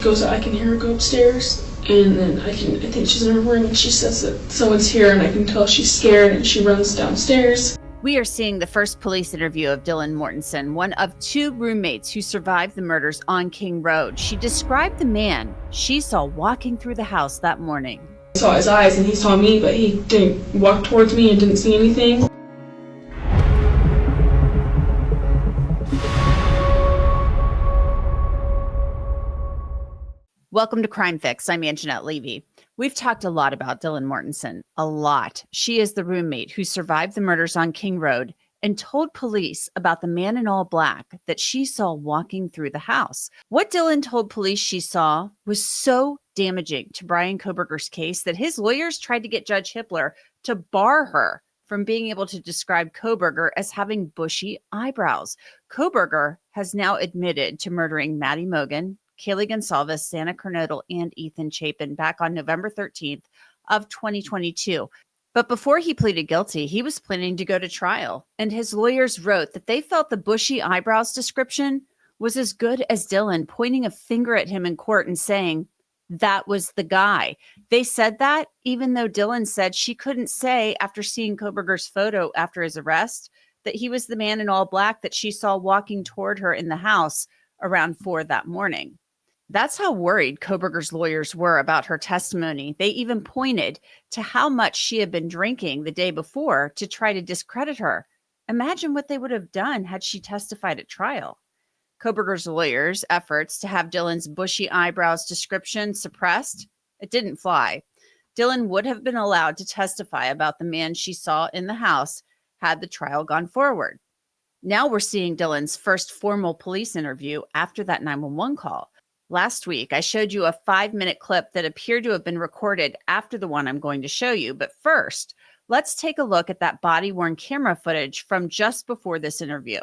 Goes, I can hear her go upstairs, and then I think she's in her room, and she says that someone's here, and I can tell she's scared, and she runs downstairs. We are seeing the first police interview of Dylan Mortensen, one of 2 roommates who survived the murders on King Road. She described the man she saw walking through the house that morning. I saw his eyes, and he saw me, but he didn't walk towards me and didn't see anything. Welcome to Crime Fix. I'm Angenette Levy. We've talked a lot about Dylan Mortensen. A lot. She is the roommate who survived the murders on King Road and told police about the man in all black that she saw walking through the house. What Dylan told police she saw was so damaging to Bryan Kohberger's case that his lawyers tried to get Judge Hippler to bar her from being able to describe Kohberger as having bushy eyebrows. Kohberger has now admitted to murdering Maddie Mogen, Kaylee Goncalves, Xana, Kernodle, and Ethan Chapin back on November 13th of 2022. But before he pleaded guilty, he was planning to go to trial, and his lawyers wrote that they felt the bushy eyebrows description was as good as Dylan pointing a finger at him in court and saying, that was the guy. They said that even though Dylan said she couldn't say after seeing Kohberger's photo after his arrest that he was the man in all black that she saw walking toward her in the house around 4 that morning. That's how worried Kohberger's lawyers were about her testimony. They even pointed to how much she had been drinking the day before to try to discredit her. Imagine what they would have done had she testified at trial. Kohberger's lawyers' efforts to have Dylan's bushy eyebrows description suppressed, it didn't fly. Dylan would have been allowed to testify about the man she saw in the house had the trial gone forward. Now we're seeing Dylan's first formal police interview after that 911 call. Last week, I showed you a 5-minute clip that appeared to have been recorded after the one I'm going to show you. But first, let's take a look at that body-worn camera footage from just before this interview.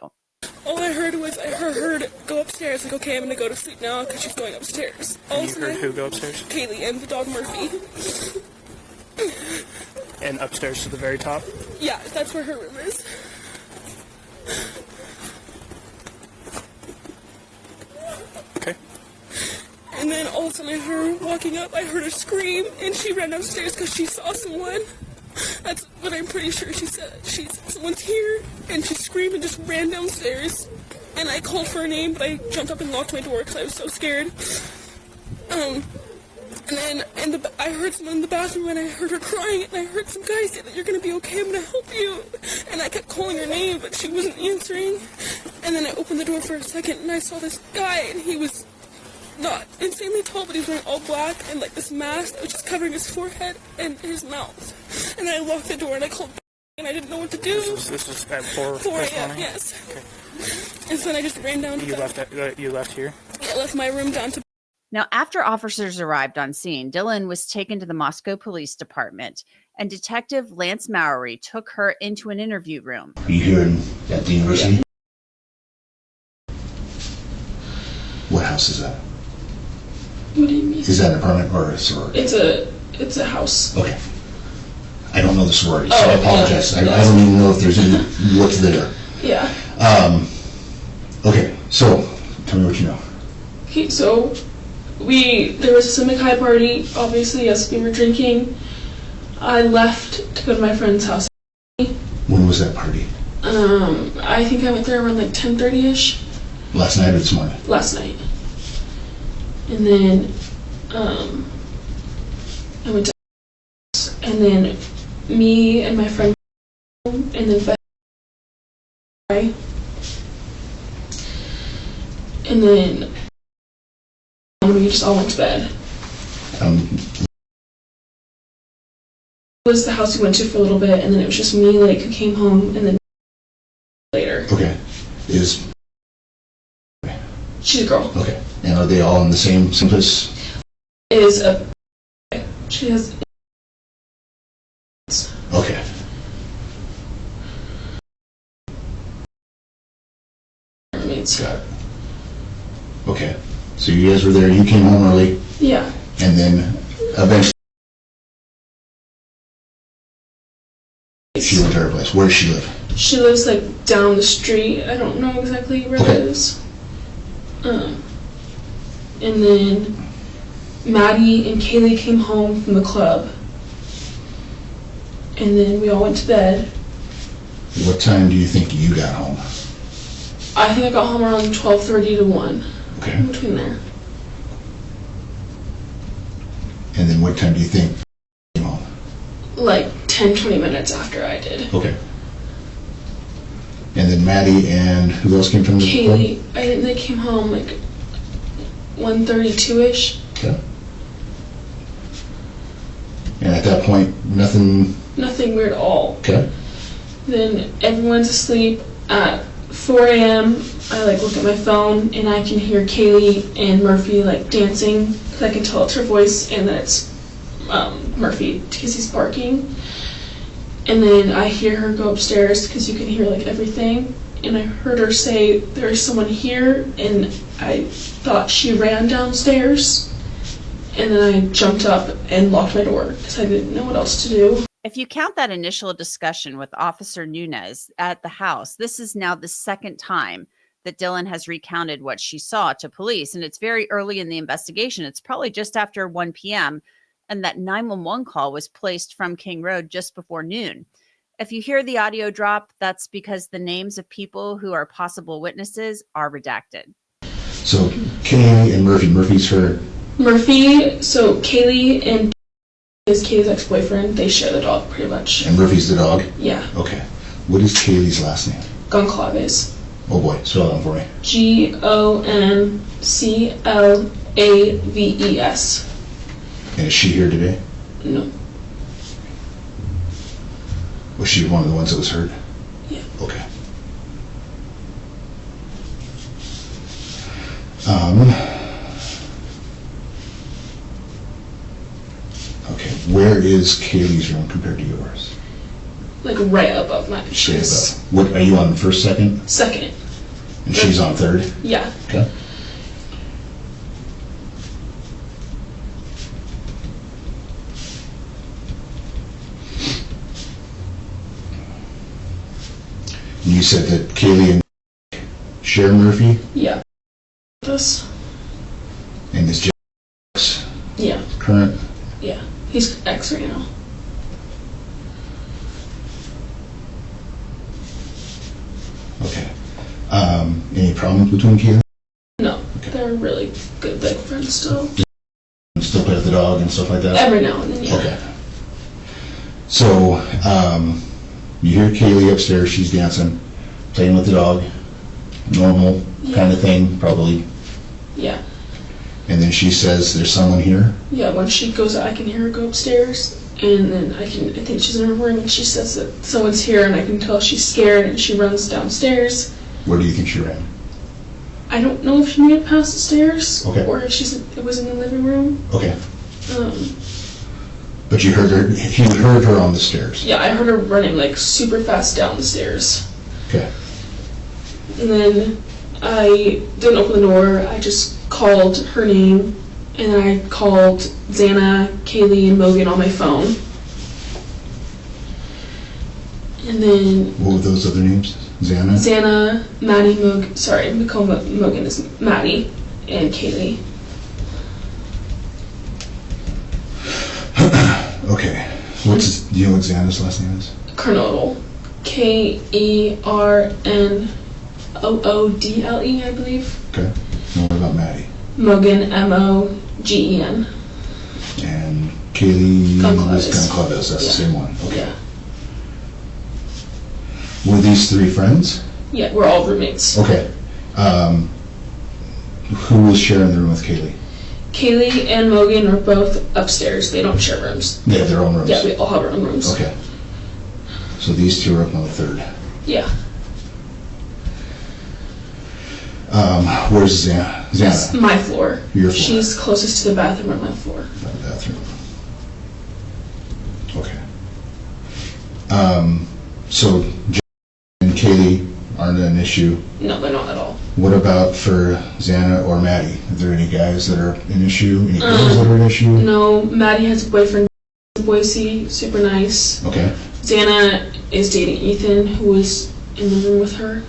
All I heard was I heard her go upstairs, like, okay, I'm going to go to sleep now because she's going upstairs. And you heard who go upstairs? Kaylee and the dog Murphy. And upstairs to the very top? Yeah, that's where her room is. Okay. And then all of a sudden I heard her walking up, I heard her scream, and she ran downstairs because she saw someone. That's what I'm pretty sure she said. Someone's here, and she screamed and just ran downstairs. And I called for her name, but I jumped up and locked my door because I was so scared. And then I heard someone in the bathroom, and I heard her crying, and I heard some guy say that you're going to be okay, I'm going to help you. And I kept calling her name, but she wasn't answering. And then I opened the door for a second, and I saw this guy, and he was not insanely tall, but he was wearing all black and like this mask that was just covering his forehead and his mouth. And I locked the door and I called and I didn't know what to do. This was at 4 a.m. Yes. Okay. And so then I just ran down to you left here? Yeah, I left my room down to. Now, after officers arrived on scene, Dylan was taken to the Moscow Police Department, and Detective Lance Mowery took her into an interview room. Are you here at the university? Yeah. What house is that? What do you mean? Is that an apartment or a sorority? It's a house. Okay. I don't know the sorority, so Oh, I apologize. yeah. I don't even know if there's any, what's there. Yeah. Okay, so tell me what you know. Okay, so there was a Civic High party, obviously, yes, we were drinking. I left to go to my friend's house. When was that party? I think I went there around like 10:30ish. Last night or this morning? Last night. And then I went to and then me and my friend and then and then we just all went to bed. It was the house we went to for a little bit, and then it was just me like who came home, and then later. Okay. She's a girl. Okay. And are they all in the same place? She has. Okay. Got it. Okay. So you guys were there, you came home early? Yeah. And then eventually she went to her place. Where does she live? She lives like down the street. I don't know exactly where it is. And then Maddie and Kaylee came home from the club. And then we all went to bed. What time do you think you got home? I think I got home around 12:30 to 1. Okay. In between there. And then what time do you think you came home? Like 10-20 minutes after I did. Okay. And then Maddie and who else came from the Kaylee. I think they came home like 1:32ish. Okay. And at that point, nothing... Nothing weird at all. Okay. Then everyone's asleep. At 4 a.m., I like look at my phone and I can hear Kaylee and Murphy like dancing. Cause I can tell it's her voice and that it's Murphy because he's barking. And then I hear her go upstairs because you can hear like everything. And I heard her say, "There's someone here," and I thought she ran downstairs. And then I jumped up and locked my door because I didn't know what else to do. If you count that initial discussion with Officer Nunez at the house, this is now the second time that Dylan has recounted what she saw to police. And it's very early in the investigation. It's probably just after 1 p.m. And that 911 call was placed from King Road just before noon. If you hear the audio drop, that's because the names of people who are possible witnesses are redacted. So Kaylee and Murphy. Murphy's her... Murphy, so Kaylee and is Kaylee's ex-boyfriend. They share the dog pretty much. And Murphy's the dog? Yeah. Okay. What is Kaylee's last name? Goncalves. Oh boy, spell that for me. Goncalves. And is she here today? No. Was she one of the ones that was hurt? Yeah. Okay. Okay, where is Kaylee's room compared to yours? Like right above mine. Straight above. What, are you on the first, second? Second. And she's on third? Yeah. Okay. And you said that Kaylee and share Murphy? Yeah. This? And is Jack Yeah. current? Yeah. He's ex right now. Okay. Any problems between Kaylee? No. Okay. They're really good, like friends still. You still play with the dog and stuff like that? Every now and then, yeah. Okay. So, you hear Kaylee upstairs, she's dancing, playing with the dog, normal kind of thing, probably. Yeah. And then she says, "There's someone here." Yeah, when she goes out, I can hear her go upstairs, and then I think she's in her room, and she says that someone's here, and I can tell she's scared, and she runs downstairs. Where do you think she ran? I don't know if she made it past the stairs, Okay. or if it was in the living room. Okay. But you heard her, you heard her on the stairs. Yeah, I heard her running like super fast down the stairs. Okay. And then I didn't open the door, I just called her name, and then I called Xana, Kaylee, and Mogen on my phone. And then... What were those other names? Xana? Xana, Maddie Mogen, sorry, Mogen is Maddie, and Kaylee. Okay. Do you know what Xana's last name is? Kernodle. Kernodle, I believe. Okay. And what about Maddie? Mogen, Mogen. And Kaylee Goncalves. Goncalves, that's the same one. Okay. Yeah. Were these three friends? Yeah, we're all roommates. Okay. Who was sharing the room with Kaylee? Kaylee and Mogen are both upstairs. They don't share rooms. They have their own rooms? Yeah, we all have our own rooms. Okay. So these two are up on the third. Yeah. Where's Xana? That's my floor. Your floor. She's closest to the bathroom on my floor. By the bathroom. Okay. So Jack and Kaylee aren't an issue. No, they're not at all. What about for Xana or Maddie? Are there any guys that are an issue? Any girls that are an issue? No, Maddie has a boyfriend in Boise, super nice. Okay. Xana is dating Ethan, who was in the room with her.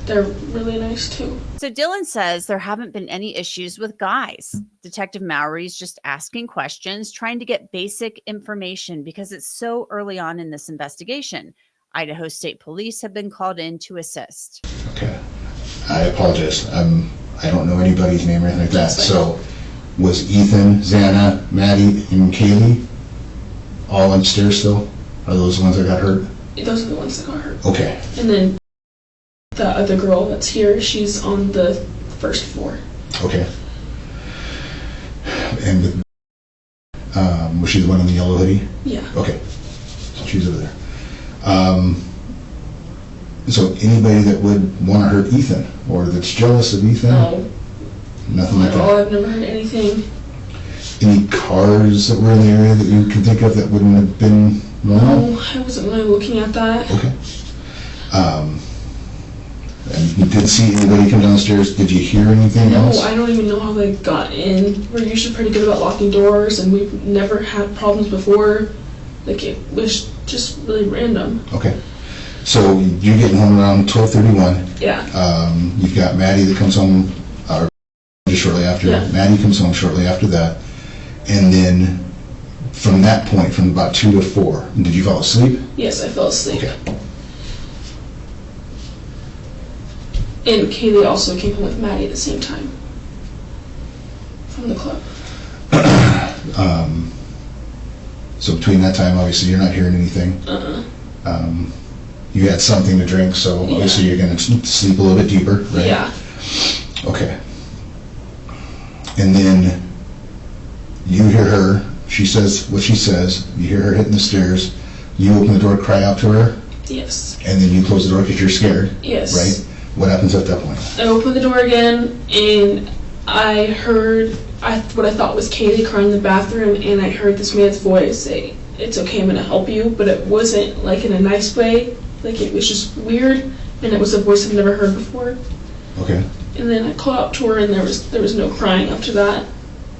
They're really nice too. So Dylan says there haven't been any issues with guys. Detective Mowry's just asking questions, trying to get basic information because it's so early on in this investigation. Idaho State Police have been called in to assist. Okay. I apologize. I don't know anybody's name or anything like that. So was Ethan, Xana, Maddie, and Kaylee all upstairs still? Are those the ones that got hurt? Those are the ones that got hurt. Okay. And then the other girl that's here, she's on the first floor. Okay. And with, was she the one in the yellow hoodie? Yeah. Okay. So she's over there. So anybody that would want to hurt Ethan or that's jealous of Ethan? No. Nothing like that? No, I've never heard anything. Any cars that were in the area that you can think of that wouldn't have been normal? No, I wasn't really looking at that. Okay. And you didn't see anybody come downstairs. Did you hear anything else? No, I don't even know how they got in. We're usually pretty good about locking doors, and we've never had problems before. Like, it was just really random. Okay. So you're getting home around 12:31. Yeah. You've got Maddie that comes home just shortly after. Yeah. Maddie comes home shortly after that. And then from that point, from about 2 to 4, did you fall asleep? Yes, I fell asleep. Okay. And Kaylee also came home with Maddie at the same time from the club. So between that time, obviously, you're not hearing anything. You had something to drink, so obviously you're going to sleep a little bit deeper, right? Yeah. Okay. And then you hear her, she says what she says, you hear her hitting the stairs, you open the door, cry out to her, Yes. and then you close the door because you're scared, Yes. right? What happens at that point? I opened the door again, and I heard what I thought was Kaylee crying in the bathroom, and I heard this man's voice say, "It's okay, I'm gonna help you," but it wasn't like in a nice way. Like, it was just weird, and it was a voice I've never heard before. Okay. And then I called out to her, and there was no crying after that.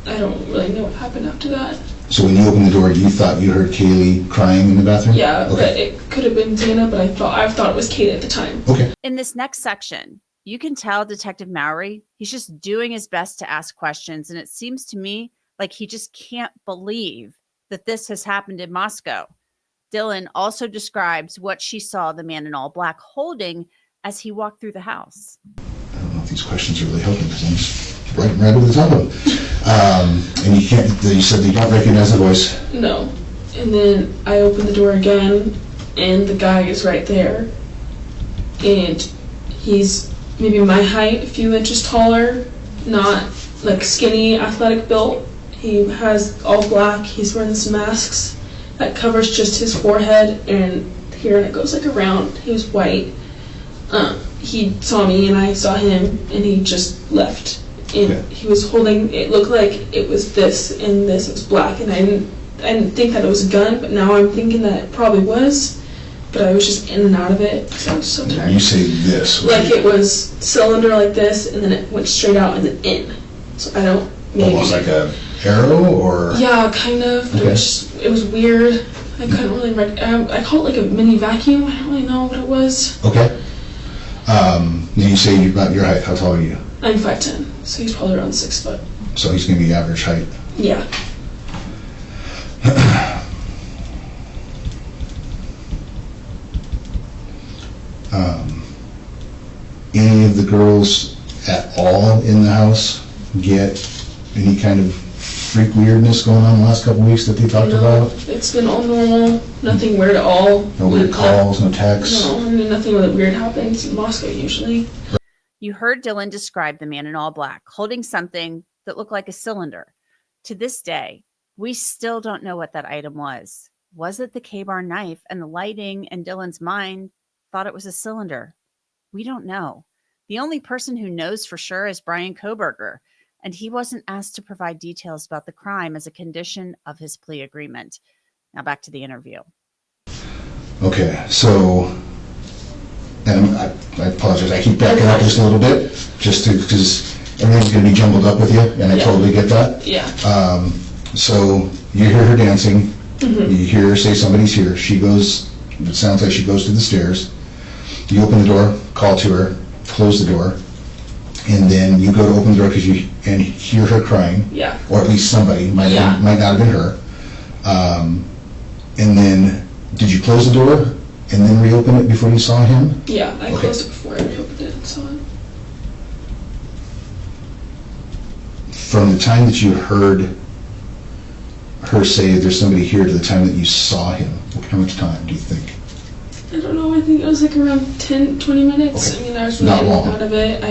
I don't really know what happened after that. So when you opened the door, you thought you heard Kaylee crying in the bathroom? Yeah, but Okay. it could have been Xana, but I thought it was Kaylee at the time. Okay. In this next section, you can tell Detective Mowry, he's just doing his best to ask questions. And it seems to me like he just can't believe that this has happened in Moscow. Dylan also describes what she saw the man in all black holding as he walked through the house. I don't know if these questions are really helping because I'm just right over the top of them. And you can't, you said that you don't recognize the voice. No. And then I opened the door again, and the guy is right there. And he's maybe my height, a few inches taller, not like skinny, athletic built. He has all black. He's wearing some masks that covers just his forehead and here, and it goes like around. He was white. He saw me, and I saw him, and he just left. And Okay. he was holding, it looked like it was this, and this was black, and I didn't think that it was a gun, but now I'm thinking that it probably was. But I was just in and out of it because I was so tired. You say this. Like, it was cylinder like this, and then it went straight out and then in. So I don't, maybe. Almost like a arrow or? Yeah, kind of. But Okay. it was weird. I couldn't really, I call it like a mini vacuum. I don't really know what it was. Okay. Then you say you're about your height. How tall are you? I'm 5'10", so he's probably around 6 foot. So he's going to be average height. Yeah. Any of the girls at all in the house get any kind of freak weirdness going on the last couple of weeks that they talked about? It's been all normal. Nothing weird at all. No weird calls, no texts? No, I mean, nothing really weird happens in Moscow usually. You heard Dylan describe the man in all black holding something that looked like a cylinder. To this day, we still don't know what that item was. Was it the K-bar knife? And the lighting and Dylan's mind thought it was a cylinder. We don't know. The only person who knows for sure is Bryan Kohberger, and he wasn't asked to provide details about the crime as a condition of his plea agreement. Now back to the interview. Okay, so, and I apologize, I keep backing up just a little bit, just to, because everything's going to be jumbled up with you, and I totally get that. Yeah. So you hear her dancing, you hear her say somebody's here, she goes, it sounds like she goes to the stairs, you open the door, call to her, close the door, And then you go to open the door because you and hear her crying. Yeah. Or at least somebody, might not have been her. And then, did you close the door and then reopen it before you saw him? Yeah, I closed it before I reopened it and saw him. From the time that you heard her say there's somebody here to the time that you saw him, how much time do you think? I don't know, I think it was like around 10, 20 minutes. Okay. I mean, I was really Not long. out of it.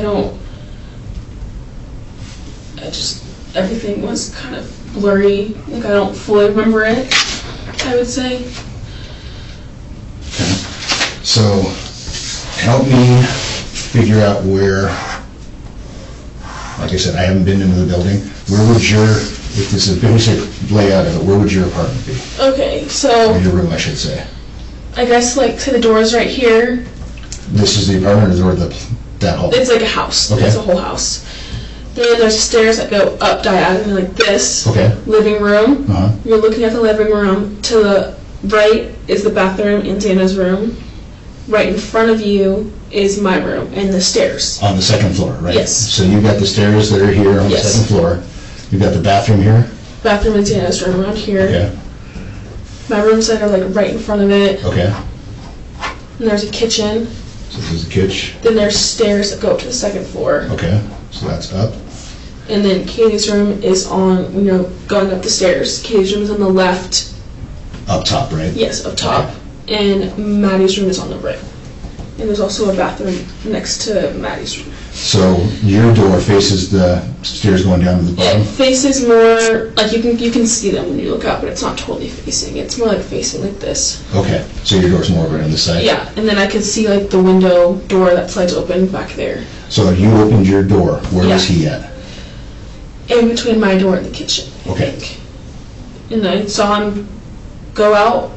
Everything was kind of blurry. Like, I don't fully remember it, I would say. Okay. So, help me figure out where, like I said, I haven't been into the building. Where would if this is a basic layout of it, where would your apartment be? Okay, so, Or your room, I should say. I guess, like, say the door is right here. This is the apartment or that hall? It's like a house. Okay. It's a whole house. Then there's stairs that go up diagonally like this. Okay. Living room. Uh-huh. You're looking at the living room. To the right is the bathroom and Xana's room. Right in front of you is my room and the stairs. On the second floor, right? Yes. So you've got the stairs that are here on the second floor. You've got the bathroom here. Bathroom and Xana's room around here. Okay. My room's like right in front of it. Okay. And there's a kitchen. So this is the kitchen. Then there's stairs that go up to the second floor. Okay. So that's up. And then Kaylee's room is on, going up the stairs. Kaylee's room is on the left. Up top, right? Yes, up top. Okay. And Maddie's room is on the right. And there's also a bathroom next to Maddie's room. So your door faces the stairs going down to the bottom? It faces more, like you can see them when you look up, but it's not totally facing. It's more like facing like this. Okay. So your door's more over on this side? Yeah, and then I can see like the window door that slides open back there. So you opened your door. Where was he at? In between my door and the kitchen. Okay. I think. And I saw him go out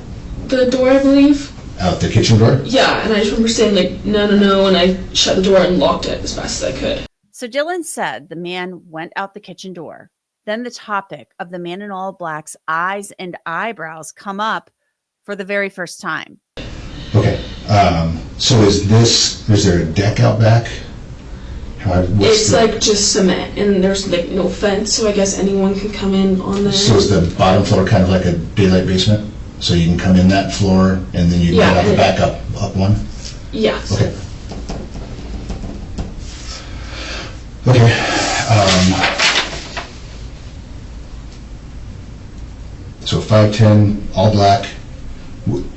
the door, I believe. Out the kitchen door? Yeah, and I just remember saying like, no, and I shut the door and locked it as fast as I could. So Dylan said the man went out the kitchen door. Then the topic of the man in all black's eyes and eyebrows come up for the very first time. Okay. So is there a deck out back? It's like just cement, and there's like no fence, so I guess anyone can come in on there. So is the bottom floor kind of like a daylight basement? So you can come in that floor, and then you can get out the back up one? Yeah. Okay. Okay. So 5'10", all black.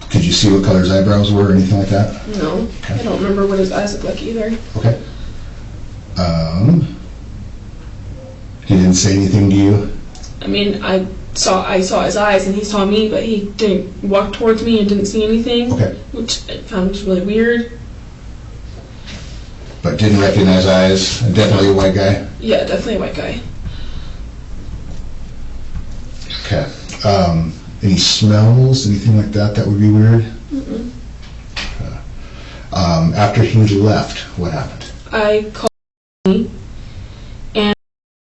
Could you see what color his eyebrows were or anything like that? No. Okay. I don't remember what his eyes look like either. Okay. He didn't say anything to you? I mean, I saw his eyes and he saw me, but he didn't walk towards me and didn't see anything. Okay. Which I found really weird. But didn't recognize eyes? Definitely a white guy? Yeah, definitely a white guy. Okay. Any smells, anything like that that would be weird? Mm-mm. After he left, what happened? I called me and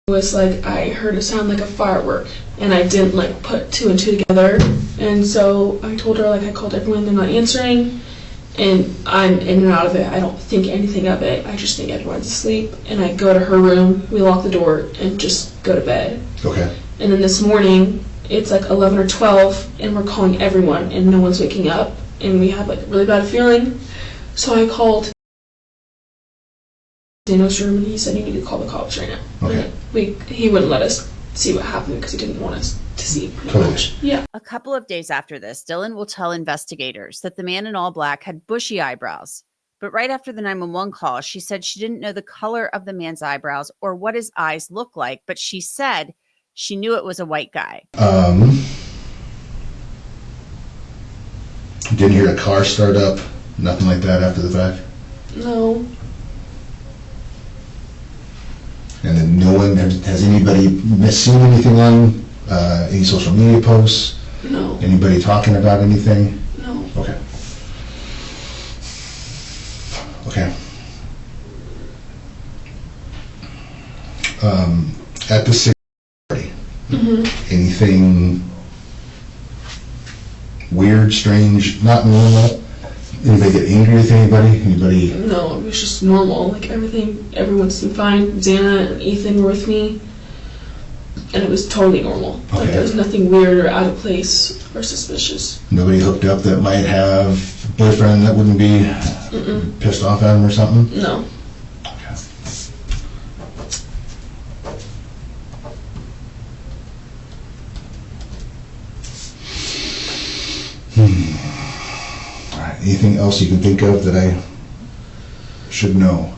it was like I heard a sound like a firework and I didn't like put two and two together, and so I told her like I called everyone, they're not answering, and I'm in and out of it. I don't think anything of it. I just think everyone's asleep, and I go to her room, we lock the door and just go to bed. Okay. And then this morning it's like 11 or 12 and we're calling everyone and no one's waking up, and we have like a really bad feeling. So I called Dano's room and he said you need to call the cops right now. Okay. He wouldn't let us see what happened because he didn't want us to see pretty much. Yeah. A couple of days after this, Dylan will tell investigators that the man in all black had bushy eyebrows. But right after the 911 call, she said she didn't know the color of the man's eyebrows or what his eyes looked like, but she said she knew it was a white guy. Didn't hear a car start up? Nothing like that after the fact? No. And then no one, has anybody seen anything on any social media posts? No. Anybody talking about anything? No. Okay. Okay. At the 6th party, anything weird, strange, not normal, Anybody get angry with anybody? Anybody? No, it was just normal. Like everyone seemed fine. Xana and Ethan were with me, and it was totally normal. Okay. Like there was nothing weird or out of place or suspicious. Nobody hooked up that might have a boyfriend that wouldn't be pissed off at him or something? No. Okay. All right. Anything else you can think of that I should know?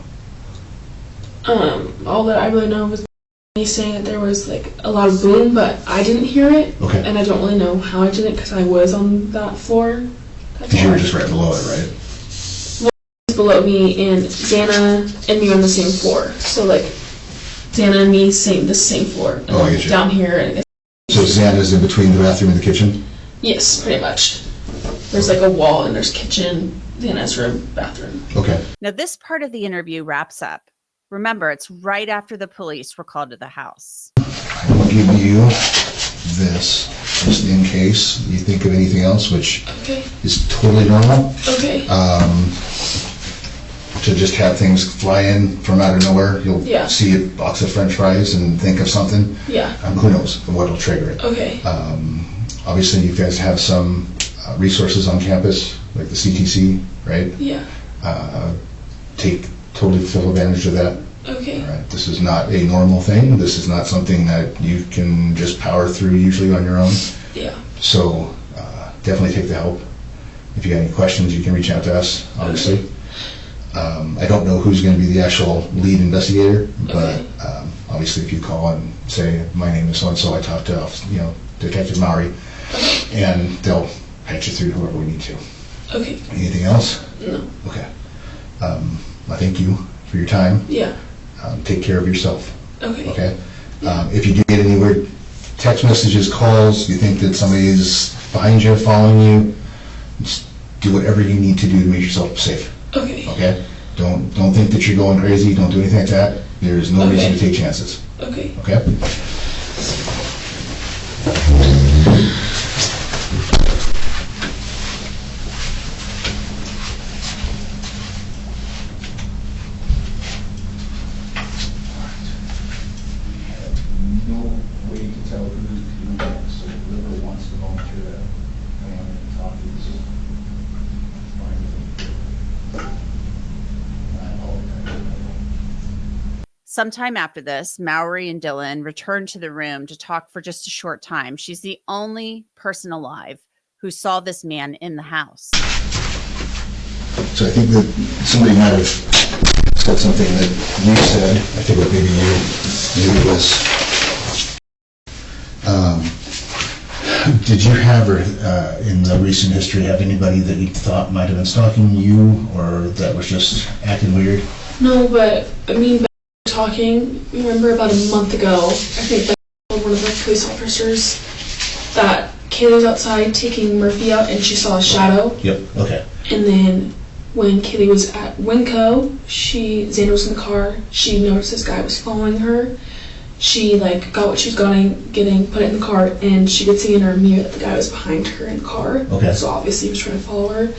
All that I really know was me saying that there was like a lot of boom, but I didn't hear it. Okay. And I don't really know how I did it because I was on that floor. Because you were just right below it, right? Below me, and Xana and me were on the same floor. So like Xana and me the same floor. And Oh, I get you. down here, and I guess. So Xana's in between the bathroom and the kitchen? Yes, pretty much. There's like a wall, and there's kitchen, Xana's room, bathroom. Okay. Now, this part of the interview wraps up. Remember, it's right after the police were called to the house. I will give you this, just in case you think of anything else, which Okay. is totally normal. Okay. To just have things fly in from out of nowhere. You'll Yeah. see a box of French fries and think of something. Yeah. Who knows what'll trigger it. Okay. Obviously, you guys have some resources on campus, like the CTC, right? Yeah. Take totally full advantage of that. Okay. All right. This is not a normal thing. This is not something that you can just power through usually on your own. Yeah. So definitely take the help. If you got any questions, you can reach out to us, obviously. Okay. I don't know who's going to be the actual lead investigator, but Okay. obviously if you call and say, my name is so-and-so, I talked to, Detective Mowry, and they'll patch you through whoever we need to. Okay. Anything else? No. Okay. I thank you for your time. Yeah. Take care of yourself. Okay. Okay? If you do get any weird text messages, calls, you think that somebody is behind you, following you, just do whatever you need to do to make yourself safe. Okay. Okay? Don't think that you're going crazy. Don't do anything like that. There's no reason to take chances. Okay. Okay? No way to tell who's doing next, so whoever wants to volunteer that, I want to talk to you. Sometime after this, Mowry and Dylan return to the room to talk for just a short time. She's the only person alive who saw this man in the house. So I think that somebody might have said something that you said. I think what maybe it was. Did you have, or in the recent history, have anybody that you thought might have been stalking you, or that was just acting weird? No, but I mean, talking. Remember about a month ago, I think like one of the police officers that Kaylee was outside taking Murphy out, and she saw a shadow. Yep. Okay. And then when Kaylee was at Winco, Xana was in the car. She noticed this guy was following her. She got what she was getting, put it in the car, and she could see in her mirror that the guy was behind her in the car. Okay. So obviously he was trying to follow her.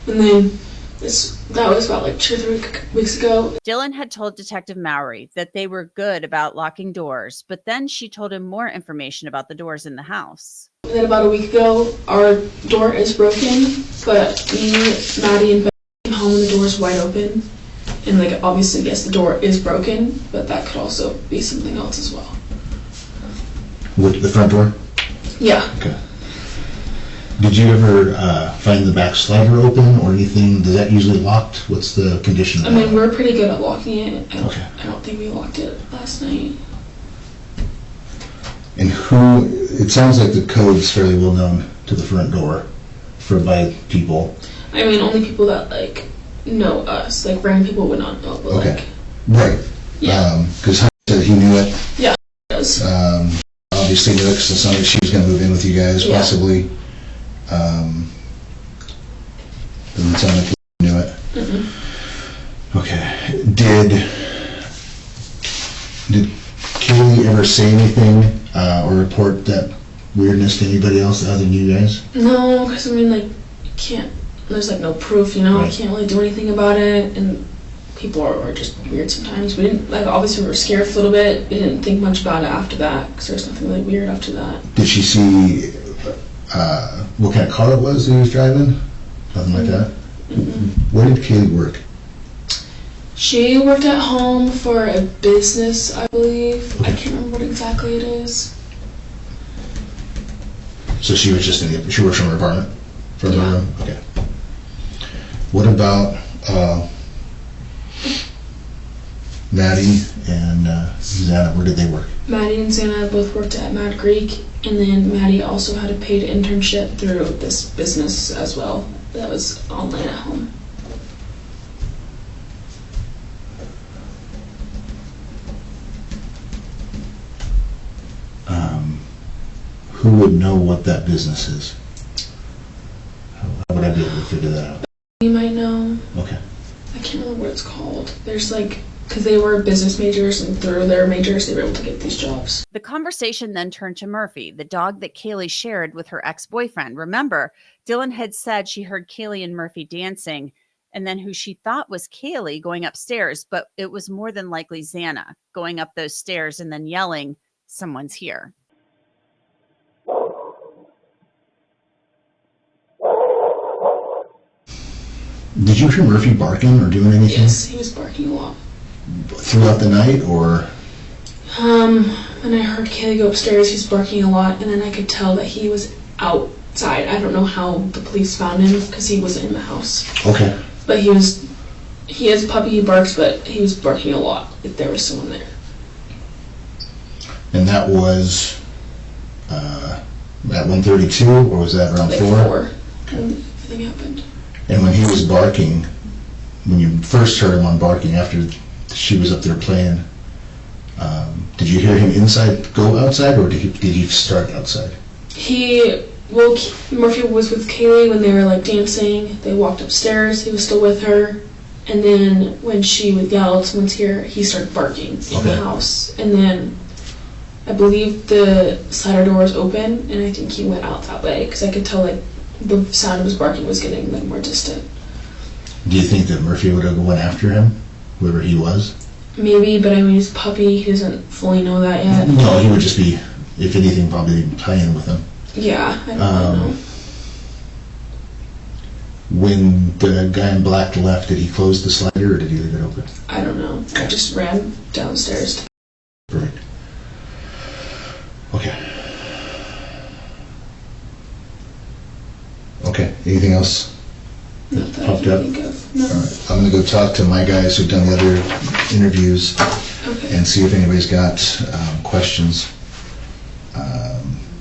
And then that was about 2 or 3 weeks ago. Dylan had told Detective Mowry that they were good about locking doors, but then she told him more information about the doors in the house. And then about a week ago, our door is broken, but me, Maddie, and Ben came home and the door is wide open. And obviously, yes, the door is broken, but that could also be something else as well. With the front door? Yeah. Okay. Did you ever find the back slider open or anything? Is that usually locked? What's the condition of I that? mean, we're pretty good at locking it. I don't think we locked it last night. And it sounds like the code is fairly well known to the front door by people. I mean, only people that know us, random people would not know, but Okay. Right. Yeah. Because Hunt said he knew it. Yeah, he does. Obviously knew it because it sounded like she was going to move in with you guys, Yeah. possibly. Doesn't sound like he knew it. Mm-mm. Okay. Did Kaylee ever say anything or report that weirdness to anybody else other than you guys? No, because I mean, you can't. there's like no proof, you know, Right. I can't really do anything about it, and people are just weird sometimes. We didn't, like, obviously we were scared for a little bit. We didn't think much about it after that, because there's nothing really weird after that. Did she see what kind of car it was that he was driving? Nothing like that? Where did Kaylee work? She worked at home for a business, I believe. I can't remember what exactly it is. So she was just she works from her apartment? From her room? Okay. What about Maddie and Xana? Where did they work? Maddie and Xana both worked at Mad Creek, and then Maddie also had a paid internship through this business as well that was online at home. Who would know what that business is? How would I be able to figure that out? You might know. Okay. I can't remember what it's called. There's like, because they were business majors, and through their majors they were able to get these jobs. The conversation then turned to Murphy, the dog that Kaylee shared with her ex-boyfriend. Remember, Dylan had said she heard Kaylee and Murphy dancing, and then who she thought was Kaylee going upstairs, but it was more than likely Xana going up those stairs and then yelling, "Someone's here." Did you hear Murphy barking or doing anything? Yes, he was barking a lot. Throughout the night, or? When I heard Kaylee go upstairs, he was barking a lot, and then I could tell that he was outside. I don't know how the police found him, because he wasn't in the house. Okay. But he has a puppy, he barks, but he was barking a lot if there was someone there. And that was at 1:32, or was that around Like 4? when everything happened. And when he was barking, when you first heard him on barking after she was up there playing, did you hear him go outside, or did he start outside? Murphy was with Kaylee when they were like dancing. They walked upstairs, he was still with her. And then when she would yell, "Someone's here," he started barking in the house. And then I believe the slider door was open, and I think he went out that way, because I could tell like the sound of his barking was getting like more distant. Do you think that Murphy would have went after him, whoever he was? Maybe, but I mean, he's a puppy, he doesn't fully know that yet. No, he would just be, if anything, probably playing with him. Yeah, I don't know. When the guy in black left, did he close the slider, or did he leave it open? I don't know. I just ran downstairs. Perfect. Okay. Okay, anything else Not that I popped can up? think of. No. All right, I'm going to go talk to my guys who've done the other interviews Okay. and see if anybody's got questions,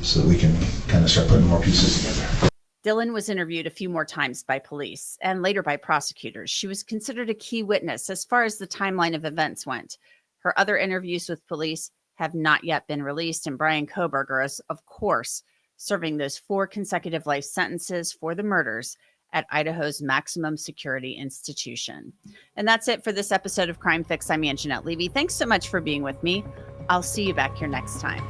so that we can kind of start putting more pieces together. Dylan was interviewed a few more times by police and later by prosecutors. She was considered a key witness as far as the timeline of events went. Her other interviews with police have not yet been released, and Bryan Kohberger is, of course, serving those 4 consecutive life sentences for the murders at Idaho's maximum security institution. And that's it for this episode of Crime Fix. I'm Angenette Levy. Thanks so much for being with me. I'll see you back here next time.